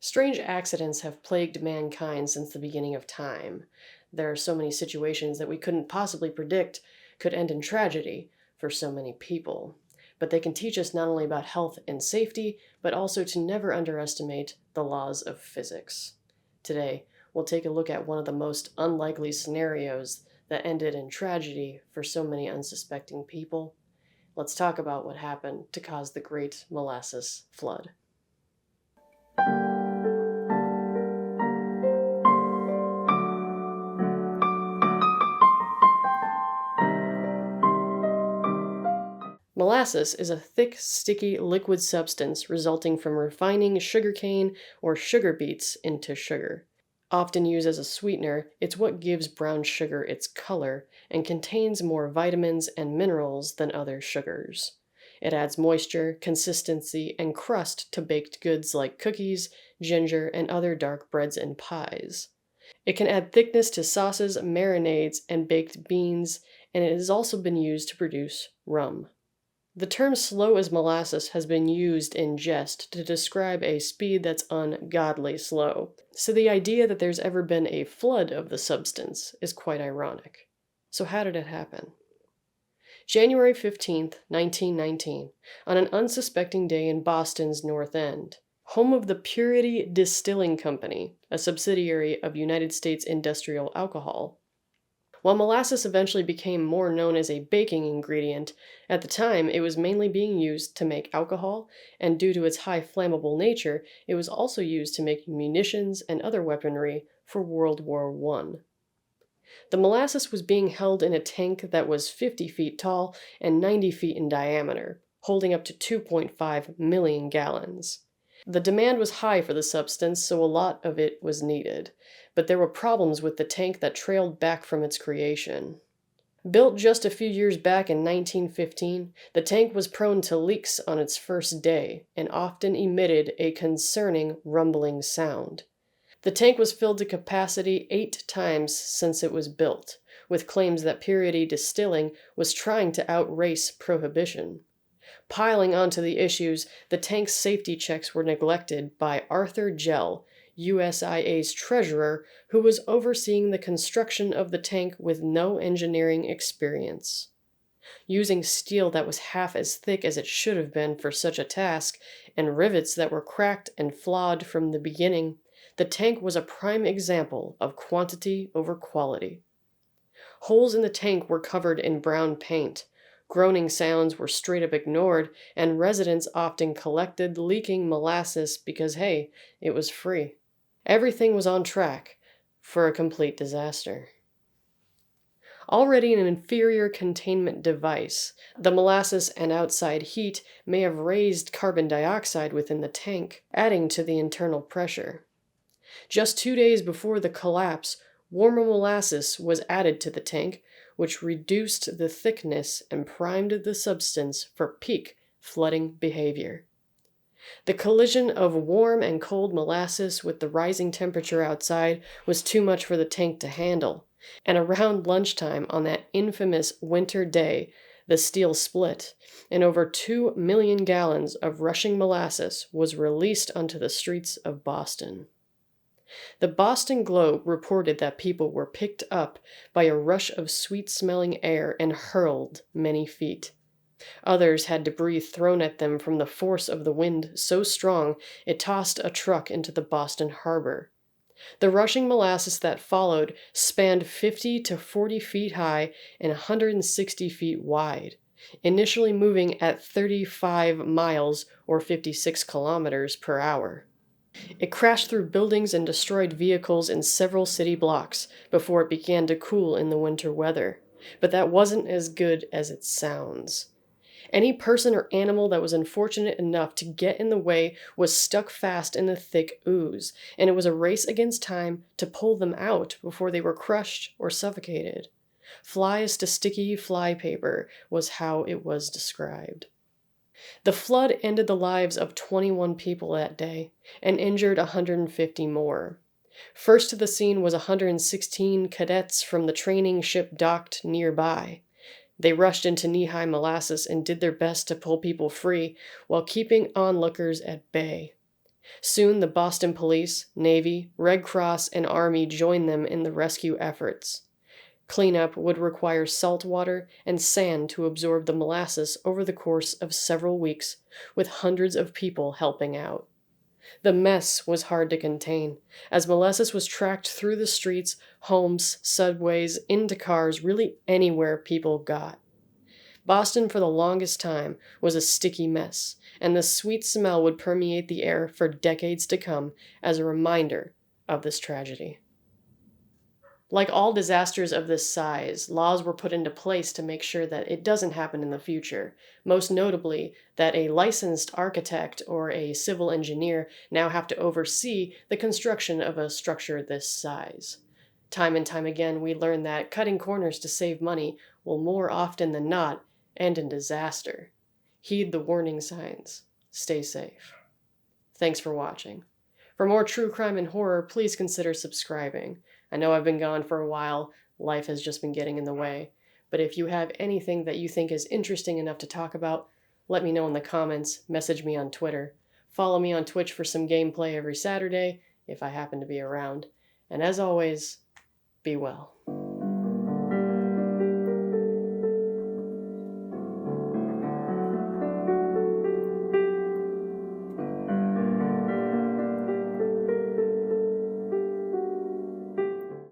Strange accidents have plagued mankind since the beginning of time. There are so many situations that we couldn't possibly predict could end in tragedy for so many people. But they can teach us not only about health and safety, but also to never underestimate the laws of physics. Today, we'll take a look at one of the most unlikely scenarios that ended in tragedy for so many unsuspecting people. Let's talk about what happened to cause the Great Molasses Flood. Molasses is a thick, sticky liquid substance resulting from refining sugarcane or sugar beets into sugar. Often used as a sweetener, it's what gives brown sugar its color and contains more vitamins and minerals than other sugars. It adds moisture, consistency, and crust to baked goods like cookies, ginger, and other dark breads and pies. It can add thickness to sauces, marinades, and baked beans, and it has also been used to produce rum. The term slow as molasses has been used in jest to describe a speed that's ungodly slow, so the idea that there's ever been a flood of the substance is quite ironic. So how did it happen? January 15th, 1919, on an unsuspecting day in Boston's North End, home of the Purity Distilling Company, a subsidiary of United States Industrial Alcohol. While molasses eventually became more known as a baking ingredient, at the time it was mainly being used to make alcohol, and due to its high flammable nature, it was also used to make munitions and other weaponry for World War I. The molasses was being held in a tank that was 50 feet tall and 90 feet in diameter, holding up to 2.5 million gallons. The demand was high for the substance, so a lot of it was needed, but there were problems with the tank that trailed back from its creation. Built just a few years back in 1915, the tank was prone to leaks on its first day and often emitted a concerning rumbling sound. The tank was filled to capacity 8 times since it was built, with claims that Purity Distilling was trying to outrace prohibition. Piling onto the issues, the tank's safety checks were neglected by Arthur Gell, USIA's treasurer, who was overseeing the construction of the tank with no engineering experience. Using steel that was half as thick as it should have been for such a task, and rivets that were cracked and flawed from the beginning, the tank was a prime example of quantity over quality. Holes in the tank were covered in brown paint. Groaning sounds were straight up ignored, and residents often collected leaking molasses because, hey, it was free. Everything was on track for a complete disaster. Already an inferior containment device, the molasses and outside heat may have raised carbon dioxide within the tank, adding to the internal pressure. Just 2 days before the collapse, warmer molasses was added to the tank, which reduced the thickness and primed the substance for peak flooding behavior. The collision of warm and cold molasses with the rising temperature outside was too much for the tank to handle, and around lunchtime on that infamous winter day, the steel split, and over 2 million gallons of rushing molasses was released onto the streets of Boston. The Boston Globe reported that people were picked up by a rush of sweet-smelling air and hurled many feet. Others had debris thrown at them from the force of the wind so strong it tossed a truck into the Boston harbor. The rushing molasses that followed spanned 50 to 40 feet high and 160 feet wide, initially moving at 35 miles or 56 kilometers per hour. It crashed through buildings and destroyed vehicles in several city blocks before it began to cool in the winter weather. But that wasn't as good as it sounds. Any person or animal that was unfortunate enough to get in the way was stuck fast in the thick ooze, and it was a race against time to pull them out before they were crushed or suffocated. Flies to sticky flypaper was how it was described. The flood ended the lives of 21 people that day and injured 150 more. First to the scene was 116 cadets from the training ship docked nearby. They rushed into knee-high molasses and did their best to pull people free while keeping onlookers at bay. Soon the Boston Police, Navy, Red Cross, and Army joined them in the rescue efforts. Cleanup would require salt water and sand to absorb the molasses over the course of several weeks, with hundreds of people helping out. The mess was hard to contain, as molasses was tracked through the streets, homes, subways, into cars, really anywhere people got. Boston, for the longest time, was a sticky mess, and the sweet smell would permeate the air for decades to come as a reminder of this tragedy. Like all disasters of this size, laws were put into place to make sure that it doesn't happen in the future, most notably that a licensed architect or a civil engineer now have to oversee the construction of a structure this size. Time and time again, we learn that cutting corners to save money will more often than not end in disaster. Heed the warning signs. Stay safe. Thanks for watching. For more true crime and horror, please consider subscribing. I know I've been gone for a while, life has just been getting in the way, but if you have anything that you think is interesting enough to talk about, let me know in the comments, message me on Twitter, follow me on Twitch for some gameplay every Saturday, if I happen to be around, and as always, be well.